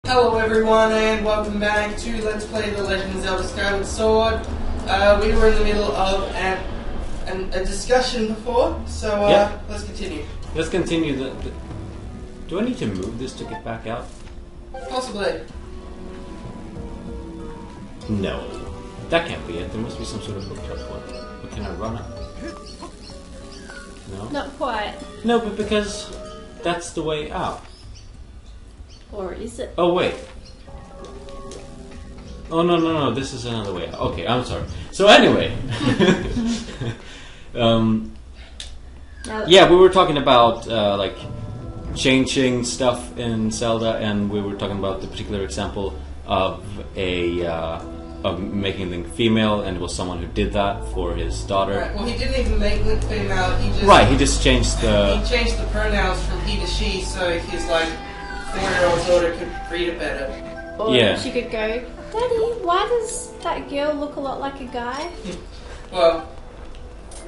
Hello everyone and welcome back to Let's Play The Legend of Zelda Skyward Sword. We were in the middle of a discussion before, so let's continue. Let's continue Do I need to move this to get back out? Possibly. No. That can't be it. There must be some sort of bookshelf for it. But can I run it? No? Not quite. No, but because that's the way out. Or is it? Oh, wait. Oh, no. This is another way out. Okay, I'm sorry. So anyway. Yeah, we were talking about, like, changing stuff in Zelda, and we were talking about the particular example of of making Link female, and it was someone who did that for his daughter. Right, well, he didn't even make Link female, he just changed the... He changed the pronouns from he to she, so his, like, 4-year-old daughter could read it better. Or she could go, Daddy, why does that girl look a lot like a guy? Well,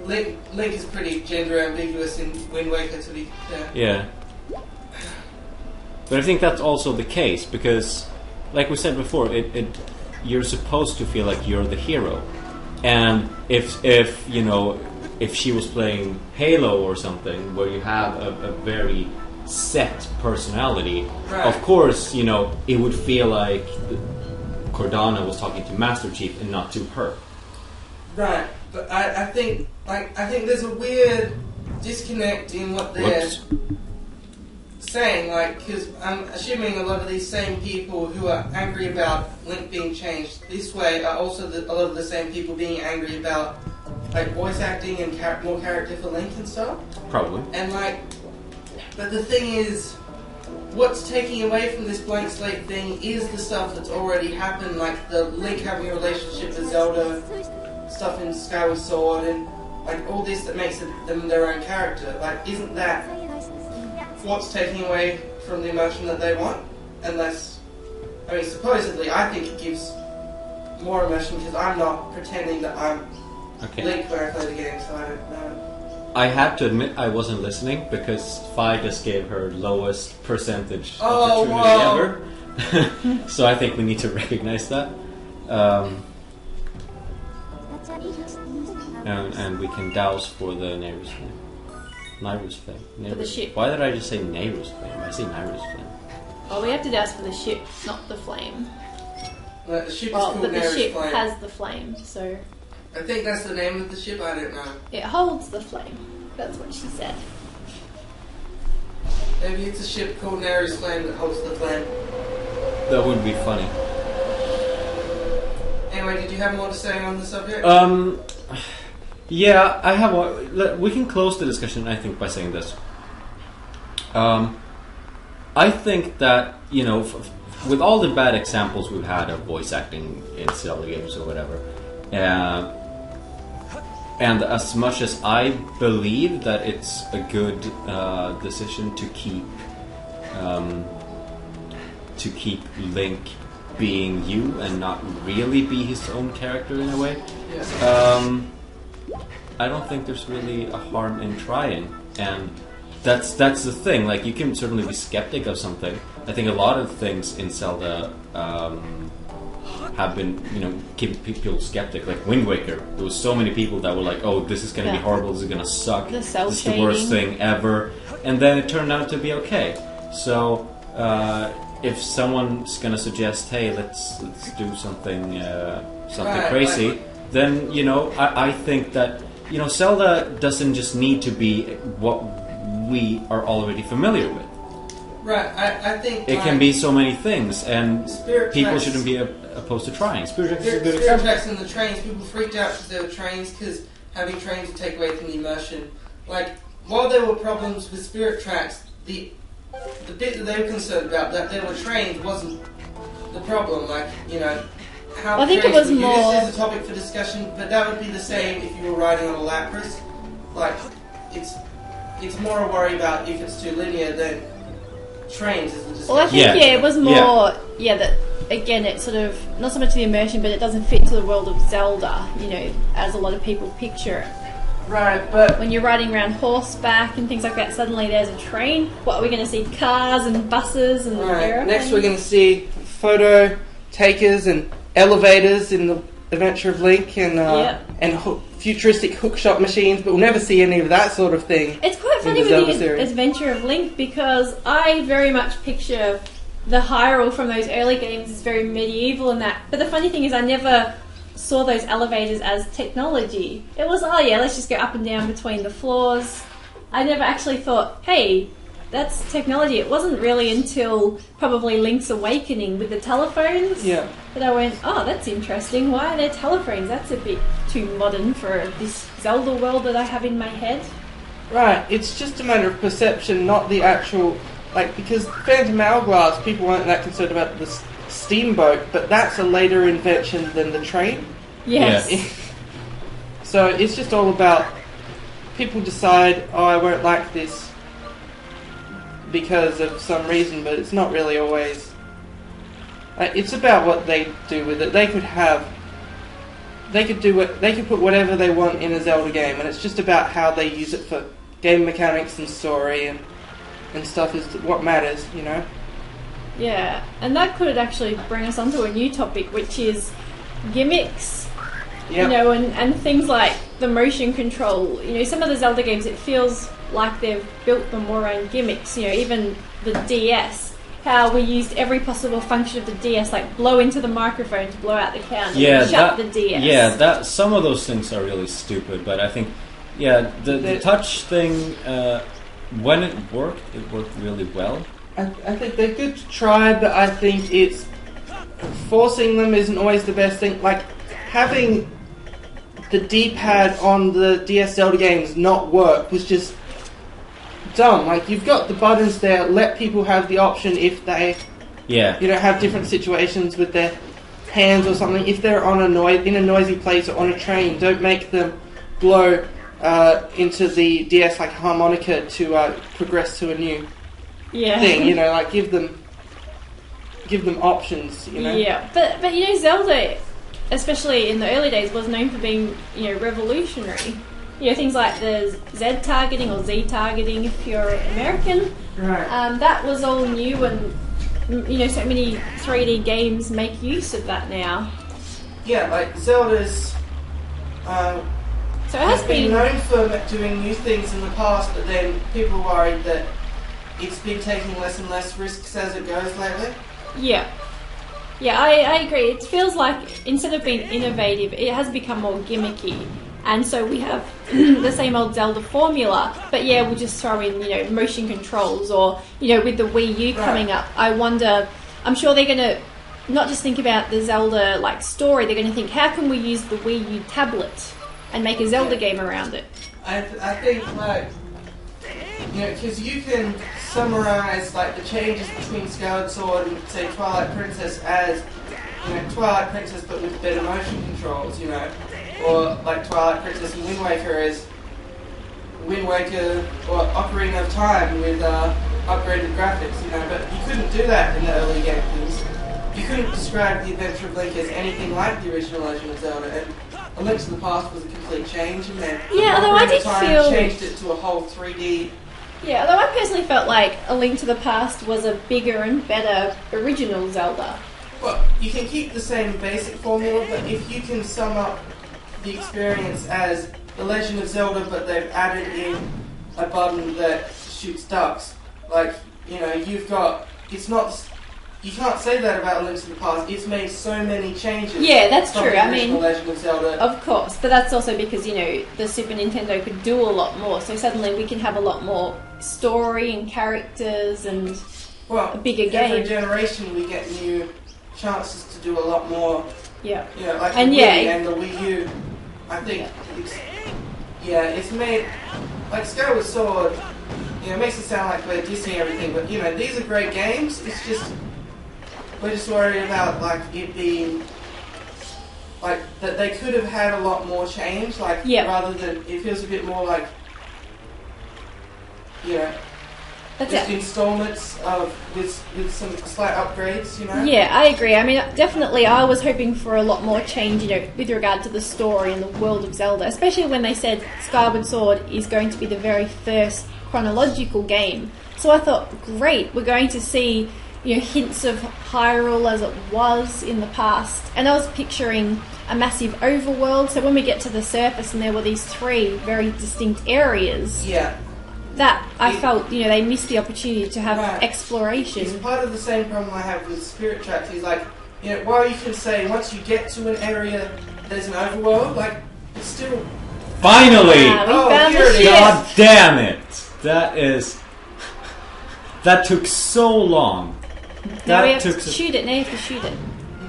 Link is pretty gender ambiguous in Wind Waker, to be fair. Yeah. But I think that's also the case, because, like we said before, you're supposed to feel like you're the hero. And if she was playing Halo or something, where you have a very set personality, right. Of course, it would feel like Cortana was talking to Master Chief and not to her. Right, but I think there's a weird disconnect in what they're saying, because I'm assuming a lot of these same people who are angry about Link being changed this way are also a lot of the same people being angry about voice acting and more character for Link and stuff. Probably. And but the thing is, what's taking away from this blank slate thing is the stuff that's already happened, like the Link having a relationship with Zelda, stuff in Skyward Sword, and all this that makes them their own character. Isn't that what's taking away from the emotion that they want? Unless, supposedly, I think it gives more emotion because I'm not pretending that I'm Link when I play the game, so I don't know. I have to admit I wasn't listening because Fi just gave her lowest percentage opportunity ever. So I think we need to recognize that. And we can douse for the Nehru's flame. Nehru's flame. For the ship. Why did I just say Nehru's flame? I say Nehru's flame. Well, we have to douse for the ship, not the flame. The ship is called but the Nehru's ship flame. has the flame, so... I think that's the name of the ship, I don't know. It holds the flame. That's what she said. Maybe it's a ship called Nehru's flame that holds the flame. That would be funny. Anyway, did you have more to say on the subject? Yeah, I have one. We can close the discussion, I think, by saying this. I think that, with all the bad examples we've had of voice acting in Zelda games or whatever, and as much as I believe that it's a good decision to keep Link being you and not really be his own character in a way, I don't think there's really a harm in trying, and that's the thing. You can certainly be skeptic of something. I think a lot of things in Zelda have been, keeping people skeptic. Like Wind Waker, there was so many people that were like, "Oh, this is going to be horrible. This is going to suck. This is the worst thing ever." And then it turned out to be okay. So if someone's going to suggest, "Hey, let's do something crazy," then I think that Zelda doesn't just need to be what we are already familiar with. Right, I think it can be so many things, and people tracks, shouldn't be opposed to trying. Spirit tracks and the trains, people freaked out because there were trains, because having trains would take away from the immersion. While there were problems with Spirit Tracks, the bit that they were concerned about, that there were trains, wasn't the problem. How I think it was more... This is a topic for discussion, but that would be the same if you were riding on a Lapras. It's more a worry about if it's too linear than trains is the discussion. Well, I think, it was more, that, again, it's sort of, not so much the immersion, but it doesn't fit into the world of Zelda, as a lot of people picture it. Right, but When you're riding around horseback and things like that, suddenly there's a train. What, are we going to see cars and buses and aeroplanes? next we're going to see photo takers and elevators in the Adventure of Link and futuristic hookshot machines, but we'll never see any of that sort of thing. It's quite in funny the Zelda with the series. Adventure of Link because I very much picture the Hyrule from those early games as very medieval and that. But the funny thing is I never saw those elevators as technology. It was, oh yeah, let's just go up and down between the floors. I never actually thought, hey, that's technology. It wasn't really until probably Link's Awakening with the telephones that I went, oh, that's interesting. Why are there telephones? That's a bit too modern for this Zelda world that I have in my head. Right, it's just a matter of perception, not the actual... because Phantom Hourglass, people weren't that concerned about the steamboat, but that's a later invention than the train. Yes. Yeah. So it's just all about... People decide, oh, I won't like this because of some reason, but it's not really always... it's about what they do with it. They could put whatever they want in a Zelda game, and it's just about how they use it for game mechanics and story and stuff is what matters, you know? Yeah, and that could actually bring us onto a new topic, which is gimmicks. Yep. You know, and things like the motion control. You know, some of the Zelda games, it feels like they've built them more around gimmicks. You know, even the DS, how we used every possible function of the DS, like blow into the microphone to blow out the counter, shut the DS. Yeah, some of those things are really stupid, but I think, the touch thing, when it worked really well. I think they're good to try, but I think it's... Forcing them isn't always the best thing. Like, having the D-pad on the DS Zelda games not work was just dumb. Like, you've got the buttons there, let people have the option if they have different situations with their hands or something. If they're on in a noisy place or on a train, don't make them blow into the DS like harmonica to progress to a new thing. You know, like give them options. You know. Yeah, but you know, Zelda, especially in the early days, was known for being, you know, revolutionary. You know, things like the Z targeting or Z targeting if you're American. Right. That was all new, and you know, so many 3D games make use of that now. Yeah, like Zelda's. So it has been known for doing new things in the past, but then people are worried that it's been taking less and less risks as it goes lately. Yeah, I agree. It feels like instead of being innovative, it has become more gimmicky. And so we have the same old Zelda formula, but yeah, we'll just throw in, you know, motion controls, or, you know, with the Wii U coming up, I wonder, I'm sure they're going to not just think about the Zelda, like, story, they're going to think, how can we use the Wii U tablet and make a Zelda game around it? I think, like, you know, because you can summarize, like, the changes between Skyward Sword and, say, Twilight Princess as, you know, Twilight Princess but with better motion controls, you know, or like Twilight Princess and Wind Waker as Wind Waker or Ocarina of Time with upgraded graphics, you know, but you couldn't do that in the early games. You couldn't describe the Adventure of Link as anything like the original Legend of Zelda, and A Link to the Past was a complete change, and then although I did feel changed it to a whole 3D. Yeah, although I personally felt like A Link to the Past was a bigger and better original Zelda. Well, you can keep the same basic formula, but if you can sum up the experience as The Legend of Zelda, but they've added in a button that shoots ducks, like, you know, you've got, it's not, you can't say that about A Link to the Past. It's made so many changes. Yeah, that's from true. The I mean, Legend of Zelda. Of course, but that's also because, you know, the Super Nintendo could do a lot more, so suddenly we can have a lot more story and characters and a bigger game. Every generation we get new chances to do a lot more. Yeah. You know, like and the Wii and the Wii U. I think it's made, like Skyward Sword, you know, it makes it sound like we're dissing everything, but, you know, these are great games. It's just, we're just worried about, like, it being, like, that they could have had a lot more change, like, rather than, it feels a bit more like, you know. That's just it. installments of with some slight upgrades, you know. Yeah, I agree. I mean, definitely, I was hoping for a lot more change, with regard to the story and the world of Zelda, especially when they said Skyward Sword is going to be the very first chronological game. So I thought, great, we're going to see, hints of Hyrule as it was in the past, and I was picturing a massive overworld. So when we get to the surface, and there were these 3 very distinct areas. Yeah. That I felt, they missed the opportunity to have exploration. It's part of the same problem I have with Spirit Tracks. Is like, while you can say once you get to an area, there's an overworld. Like, it's still. Finally! We found here the it ship. is. God damn it! That took so long. Now we have to shoot it. Now you have to shoot it.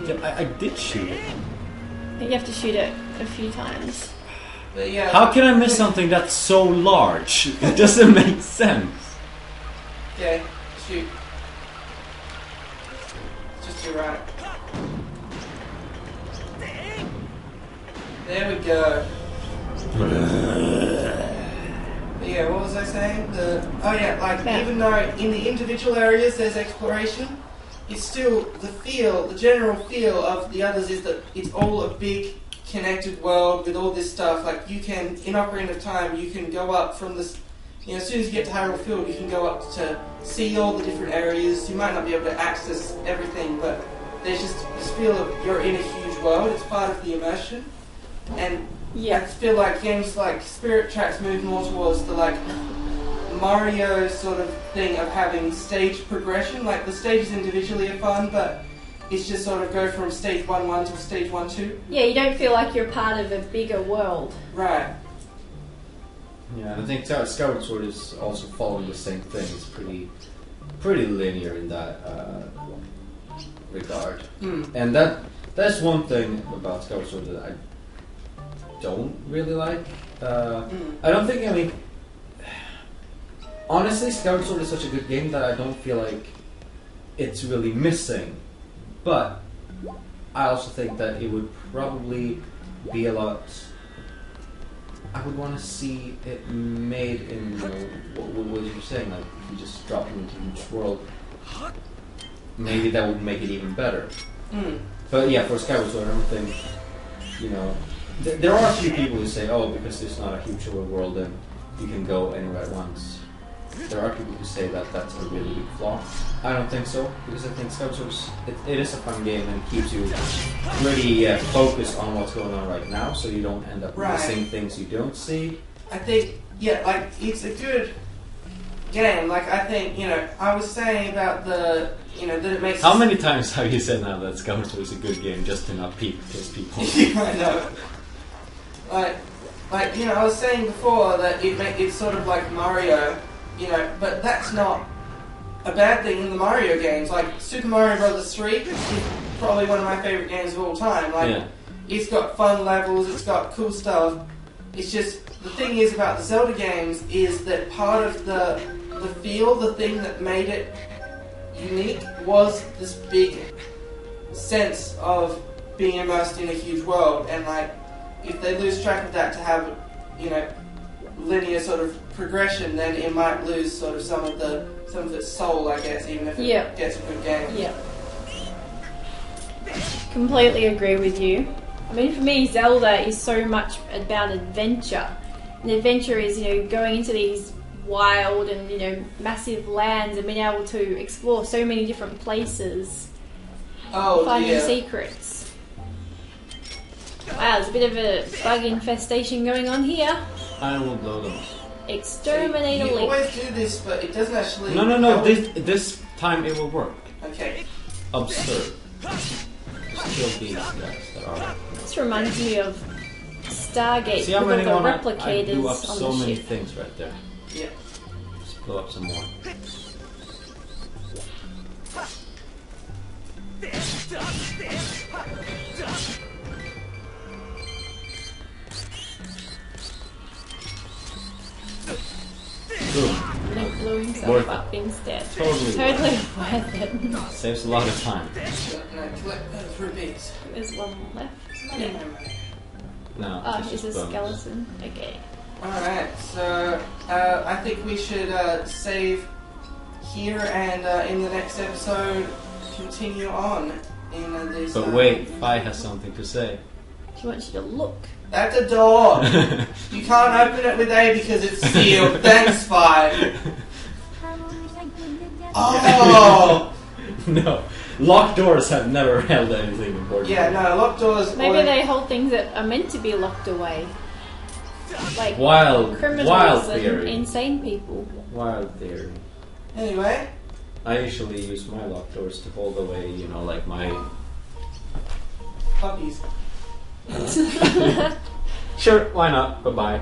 Yeah, I did shoot it. You have to shoot it a few times. But yeah. How can I miss something that's so large? It doesn't make sense. Okay, shoot. Just to your right. There we go. But yeah, what was I saying? Even though in the individual areas there's exploration, it's still the general feel of the others is that it's all a big connected world with all this stuff. Like, you can, in Ocarina of Time, you can go up from this, as soon as you get to Hyrule Field, you can go up to see all the different areas. You might not be able to access everything, but there's just this feel of you're in a huge world. It's part of the immersion. And I feel like games like Spirit Tracks move more towards the Mario sort of thing of having stage progression. Like, the stages individually are fun, but it's just sort of go from stage 1-1 to stage 1-2. Yeah, you don't feel like you're part of a bigger world. Right. Yeah, and I think Skyward Sword is also following the same thing. It's pretty linear in that regard. And that's one thing about Skyward Sword that I don't really like. I don't think, honestly, Skyward Sword is such a good game that I don't feel like it's really missing. But I also think that it would probably be a lot. I would want to see it made in, what you're saying, like, if you just drop it into each world, maybe that would make it even better. But yeah, for Skyward Sword, I don't think, there are a few people who say, oh, because it's not a huge world, then you can go anywhere at once. There are people who say that that's a really big flaw. I don't think so, because I think Skyward Sword it is a fun game and keeps you really focused on what's going on right now, so you don't end up missing things you don't see. I think, it's a good game. Like, I think, I was saying about the, that it makes... How many times have you said now that Skyward Sword is a good game just to not piss people? I know. I was saying before that it's sort of like Mario, but that's not a bad thing in the Mario games. Like, Super Mario Bros. 3 is probably one of my favourite games of all time. It's got fun levels, it's got cool stuff. It's just, the thing is about the Zelda games is that part of the feel, the thing that made it unique was this big sense of being immersed in a huge world. And if they lose track of that to have, linear sort of progression, then it might lose sort of some of its soul, I guess, even if it gets a good game. Yeah. Completely agree with you. I mean, for me, Zelda is so much about adventure. And adventure is, going into these wild and, massive lands and being able to explore so many different places. Finding secrets. Wow, there's a bit of a bug infestation going on here. I will blow them. Exterminate a You link. always do this, but it doesn't actually... No, this time it will work. Okay. Absurd. Just kill these guys that are... This reminds me of Stargate See how with many all the I replicators blew up on so the many ship. things right there. Yeah. Just blow up some more. Boom. Link blew himself Worth up instead. Totally worth it. Saves a lot of time. Collect those rubies. There's one left. Yeah. No, Oh, it's it's a just bones. skeleton. Okay. Alright, so I think we should save here, and in the next episode, continue on in this. But wait, Fi has something to say. She wants you to look. At the door. You can't open it with A because it's sealed. Thanks, Fi. Oh. No, locked doors have never held anything important. Yeah, no, locked doors. Maybe they hold things that are meant to be locked away. Like wild criminals and theory. insane people. Wild theory. Anyway. I usually use my locked doors to hold away, you know, like my... Puppies. Sure, why not? Bye-bye.